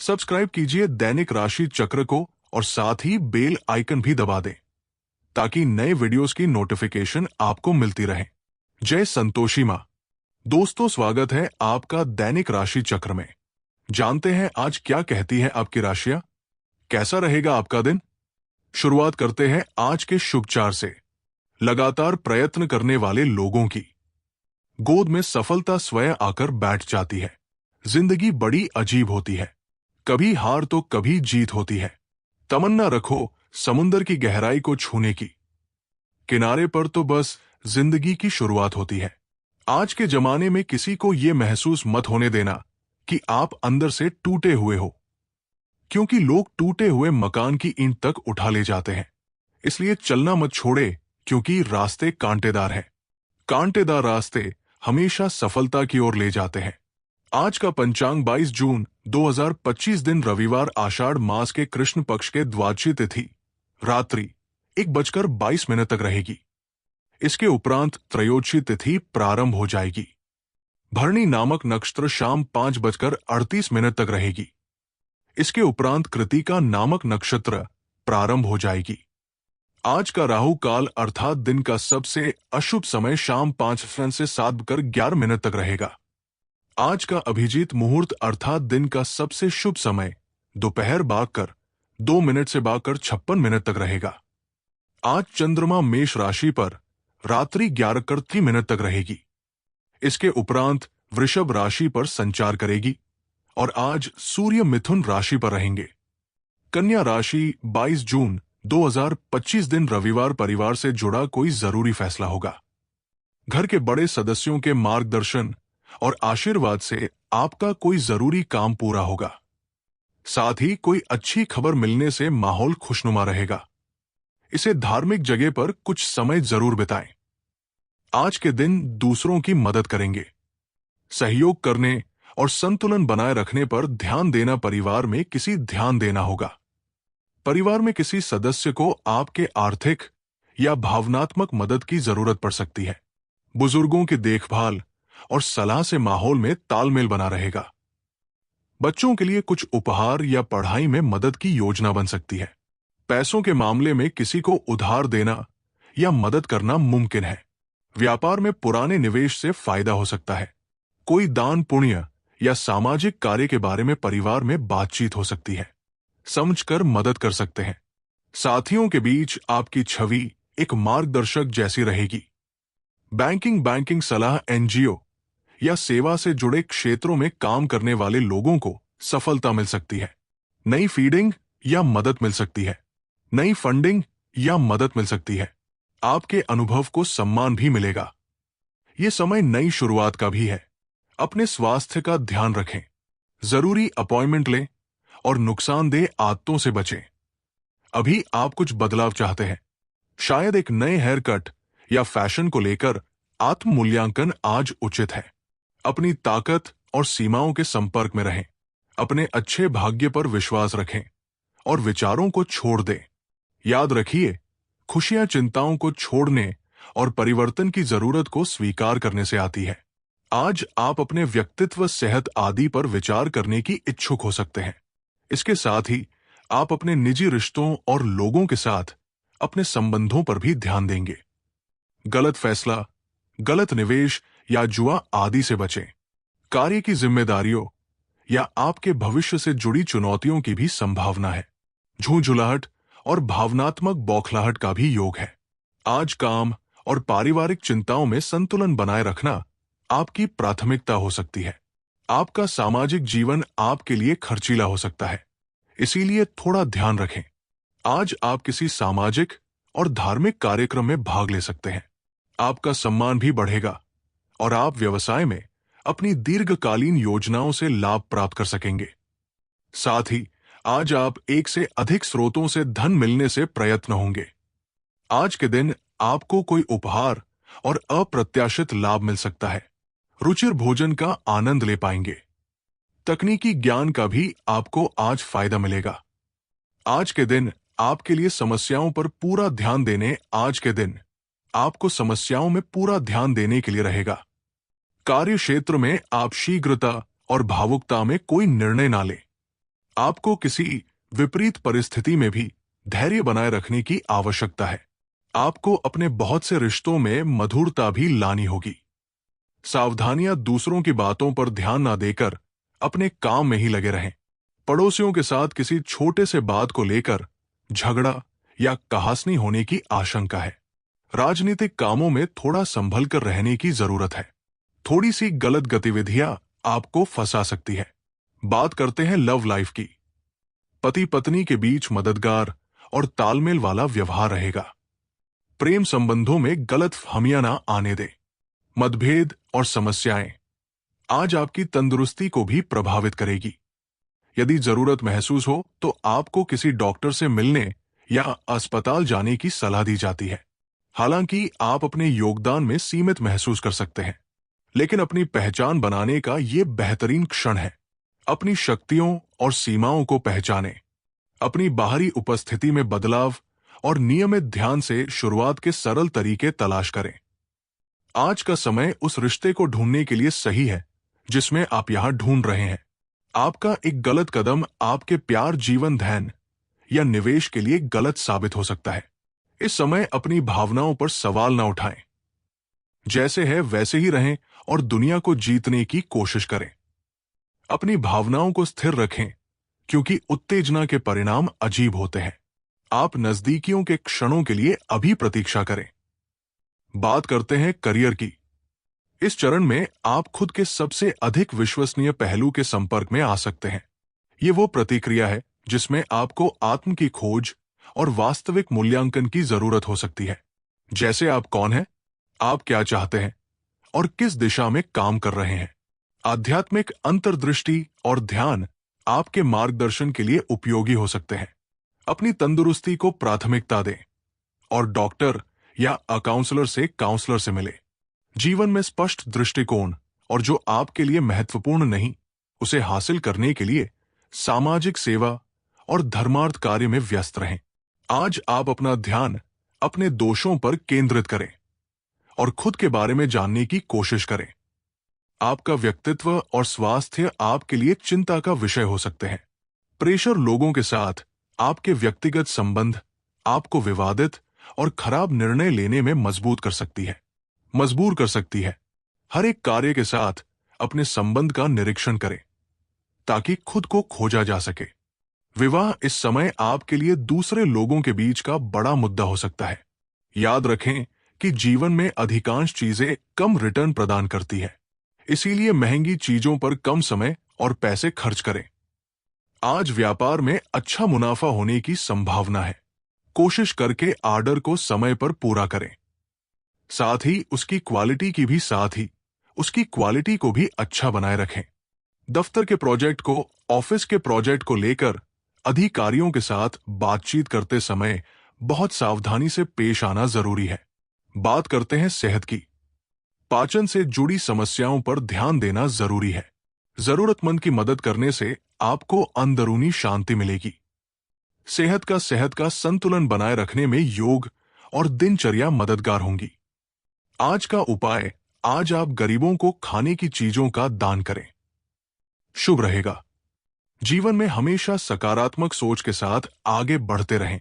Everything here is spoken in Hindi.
सब्सक्राइब कीजिए दैनिक राशि चक्र को और साथ ही बेल आइकन भी दबा दें ताकि नए वीडियोस की नोटिफिकेशन आपको मिलती रहे। जय संतोषी मां। दोस्तों, स्वागत है आपका दैनिक राशि चक्र में। जानते हैं आज क्या कहती है आपकी राशियां, कैसा रहेगा आपका दिन। शुरुआत करते हैं आज के शुभचार से। लगातार प्रयत्न करने वाले लोगों की गोद में सफलता स्वयं आकर बैठ जाती है। जिंदगी बड़ी अजीब होती है, कभी हार तो कभी जीत होती है। तमन्ना रखो समुंदर की गहराई को छूने की, किनारे पर तो बस जिंदगी की शुरुआत होती है। आज के जमाने में किसी को यह महसूस मत होने देना कि आप अंदर से टूटे हुए हो, क्योंकि लोग टूटे हुए मकान की ईंट तक उठा ले जाते हैं। इसलिए चलना मत छोड़े, क्योंकि रास्ते कांटेदार हैं। कांटेदार रास्ते हमेशा सफलता की ओर ले जाते हैं। आज का पंचांग 22 जून 2025 दिन रविवार, आषाढ़ मास के कृष्ण पक्ष के द्वादशी तिथि रात्रि 1:22 तक रहेगी। इसके उपरांत त्रयोदशी तिथि प्रारंभ हो जाएगी। भरणी नामक नक्षत्र शाम 5:38 तक रहेगी। इसके उपरांत कृतिका नामक नक्षत्र प्रारंभ हो जाएगी। आज का राहु काल अर्थात दिन का सबसे अशुभ समय शाम 5 से 7:11 तक रहेगा। आज का अभिजीत मुहूर्त अर्थात दिन का सबसे शुभ समय दोपहर 2:02 से 56 तक रहेगा। आज चंद्रमा मेष राशि पर रात्रि 11:30 तक रहेगी। इसके उपरांत वृषभ राशि पर संचार करेगी और आज सूर्य मिथुन राशि पर रहेंगे। कन्या राशि 22 जून 2025 दिन रविवार, परिवार से जुड़ा कोई जरूरी फैसला होगा। घर के बड़े सदस्यों के मार्गदर्शन और आशीर्वाद से आपका कोई जरूरी काम पूरा होगा। साथ ही कोई अच्छी खबर मिलने से माहौल खुशनुमा रहेगा। इसे धार्मिक जगह पर कुछ समय जरूर बिताएं। आज के दिन दूसरों की मदद करेंगे। सहयोग करने और संतुलन बनाए रखने पर ध्यान देना। परिवार में किसी ध्यान देना होगा। परिवार में किसी सदस्य को आपके आर्थिक या भावनात्मक मदद की जरूरत पड़ सकती है। बुजुर्गों की देखभाल और सलाह से माहौल में तालमेल बना रहेगा। बच्चों के लिए कुछ उपहार या पढ़ाई में मदद की योजना बन सकती है। पैसों के मामले में किसी को उधार देना या मदद करना मुमकिन है। व्यापार में पुराने निवेश से फायदा हो सकता है। कोई दान पुण्य या सामाजिक कार्य के बारे में परिवार में बातचीत हो सकती है। समझकर मदद कर सकते हैं। साथियों के बीच आपकी छवि एक मार्गदर्शक जैसी रहेगी। बैंकिंग सलाह, एनजीओ या सेवा से जुड़े क्षेत्रों में काम करने वाले लोगों को सफलता मिल सकती है। नई फीडिंग या मदद मिल सकती है। नई फंडिंग या मदद मिल सकती है। आपके अनुभव को सम्मान भी मिलेगा। यह समय नई शुरुआत का भी है। अपने स्वास्थ्य का ध्यान रखें। जरूरी अपॉइंटमेंट लें और नुकसानदेह आदतों से बचें। अभी आप कुछ बदलाव चाहते हैं, शायद एक नए हेयर कट या फैशन को लेकर आत्म मूल्यांकन आज उचित है। अपनी ताकत और सीमाओं के संपर्क में रहें। अपने अच्छे भाग्य पर विश्वास रखें और विचारों को छोड़ दें। याद रखिए, खुशियां चिंताओं को छोड़ने और परिवर्तन की जरूरत को स्वीकार करने से आती है। आज आप अपने व्यक्तित्व, सेहत आदि पर विचार करने की इच्छुक हो सकते हैं। इसके साथ ही आप अपने निजी रिश्तों और लोगों के साथ अपने संबंधों पर भी ध्यान देंगे। गलत फैसला, गलत निवेश या जुआ आदि से बचें। कार्य की जिम्मेदारियों या आपके भविष्य से जुड़ी चुनौतियों की भी संभावना है। झूझुलाहट और भावनात्मक बौखलाहट का भी योग है। आज काम और पारिवारिक चिंताओं में संतुलन बनाए रखना आपकी प्राथमिकता हो सकती है। आपका सामाजिक जीवन आपके लिए खर्चीला हो सकता है, इसीलिए थोड़ा ध्यान रखें। आज आप किसी सामाजिक और धार्मिक कार्यक्रम में भाग ले सकते हैं। आपका सम्मान भी बढ़ेगा और आप व्यवसाय में अपनी दीर्घकालीन योजनाओं से लाभ प्राप्त कर सकेंगे। साथ ही आज आप एक से अधिक स्रोतों से धन मिलने से प्रयत्न होंगे। आज के दिन आपको कोई उपहार और अप्रत्याशित लाभ मिल सकता है। रुचिर भोजन का आनंद ले पाएंगे। तकनीकी ज्ञान का भी आपको आज फायदा मिलेगा। आज के दिन आपके लिए समस्याओं पर पूरा ध्यान देने आज के दिन आपको समस्याओं में पूरा ध्यान देने के लिए रहेगा। कार्य क्षेत्र में आप शीघ्रता और भावुकता में कोई निर्णय ना लें। आपको किसी विपरीत परिस्थिति में भी धैर्य बनाए रखने की आवश्यकता है। आपको अपने बहुत से रिश्तों में मधुरता भी लानी होगी। सावधानियां दूसरों की बातों पर ध्यान ना देकर अपने काम में ही लगे रहें। पड़ोसियों के साथ किसी छोटे से बात को लेकर झगड़ा या कहासनी होने की आशंका है। राजनीतिक कामों में थोड़ा संभल कर रहने की जरूरत है। थोड़ी सी गलत गतिविधियां आपको फंसा सकती है। बात करते हैं लव लाइफ की। पति पत्नी के बीच मददगार और तालमेल वाला व्यवहार रहेगा। प्रेम संबंधों में गलतफहमियां ना आने दे। मतभेद और समस्याएं आज आपकी तंदुरुस्ती को भी प्रभावित करेगी। यदि जरूरत महसूस हो तो आपको किसी डॉक्टर से मिलने या अस्पताल जाने की सलाह दी जाती है। हालांकि आप अपने योगदान में सीमित महसूस कर सकते हैं, लेकिन अपनी पहचान बनाने का ये बेहतरीन क्षण है। अपनी शक्तियों और सीमाओं को पहचानें। अपनी बाहरी उपस्थिति में बदलाव और नियमित ध्यान से शुरुआत के सरल तरीके तलाश करें। आज का समय उस रिश्ते को ढूंढने के लिए सही है जिसमें आप यहां ढूंढ रहे हैं। आपका एक गलत कदम आपके प्यार, जीवन, ध्यान या निवेश के लिए गलत साबित हो सकता है। इस समय अपनी भावनाओं पर सवाल न उठाएं। जैसे है वैसे ही रहें और दुनिया को जीतने की कोशिश करें। अपनी भावनाओं को स्थिर रखें, क्योंकि उत्तेजना के परिणाम अजीब होते हैं। आप नजदीकियों के क्षणों के लिए अभी प्रतीक्षा करें। बात करते हैं करियर की। इस चरण में आप खुद के सबसे अधिक विश्वसनीय पहलू के संपर्क में आ सकते हैं। ये वो प्रतिक्रिया है जिसमें आपको आत्म की खोज और वास्तविक मूल्यांकन की जरूरत हो सकती है। जैसे आप कौन हैं, आप क्या चाहते हैं और किस दिशा में काम कर रहे हैं। आध्यात्मिक अंतर्दृष्टि और ध्यान आपके मार्गदर्शन के लिए उपयोगी हो सकते हैं। अपनी तंदुरुस्ती को प्राथमिकता दें और डॉक्टर या काउंसलर से मिले। जीवन में स्पष्ट दृष्टिकोण और जो आपके लिए महत्वपूर्ण नहीं, उसे हासिल करने के लिए सामाजिक सेवा और धर्मार्थ कार्य में व्यस्त रहें। आज आप अपना ध्यान अपने दोषों पर केंद्रित करें और खुद के बारे में जानने की कोशिश करें। आपका व्यक्तित्व और स्वास्थ्य आपके लिए चिंता का विषय हो सकते हैं। प्रेशर लोगों के साथ आपके व्यक्तिगत संबंध आपको विवादित और खराब निर्णय लेने में मजबूर कर सकती है। हर एक कार्य के साथ अपने संबंध का निरीक्षण करें ताकि खुद को खोजा जा सके। विवाह इस समय आपके लिए दूसरे लोगों के बीच का बड़ा मुद्दा हो सकता है। याद रखें कि जीवन में अधिकांश चीजें कम रिटर्न प्रदान करती है, इसीलिए महंगी चीजों पर कम समय और पैसे खर्च करें। आज व्यापार में अच्छा मुनाफा होने की संभावना है। कोशिश करके ऑर्डर को समय पर पूरा करें। साथ ही उसकी क्वालिटी को भी अच्छा बनाए रखें। दफ्तर के प्रोजेक्ट को, ऑफिस के प्रोजेक्ट को लेकर अधिकारियों के साथ बातचीत करते समय बहुत सावधानी से पेश आना जरूरी है। बात करते हैं सेहत की। पाचन से जुड़ी समस्याओं पर ध्यान देना जरूरी है। जरूरतमंद की मदद करने से आपको अंदरूनी शांति मिलेगी। सेहत का संतुलन बनाए रखने में योग और दिनचर्या मददगार होंगी। आज का उपाय, आज आप गरीबों को खाने की चीजों का दान करें। शुभ रहेगा। जीवन में हमेशा सकारात्मक सोच के साथ आगे बढ़ते रहें।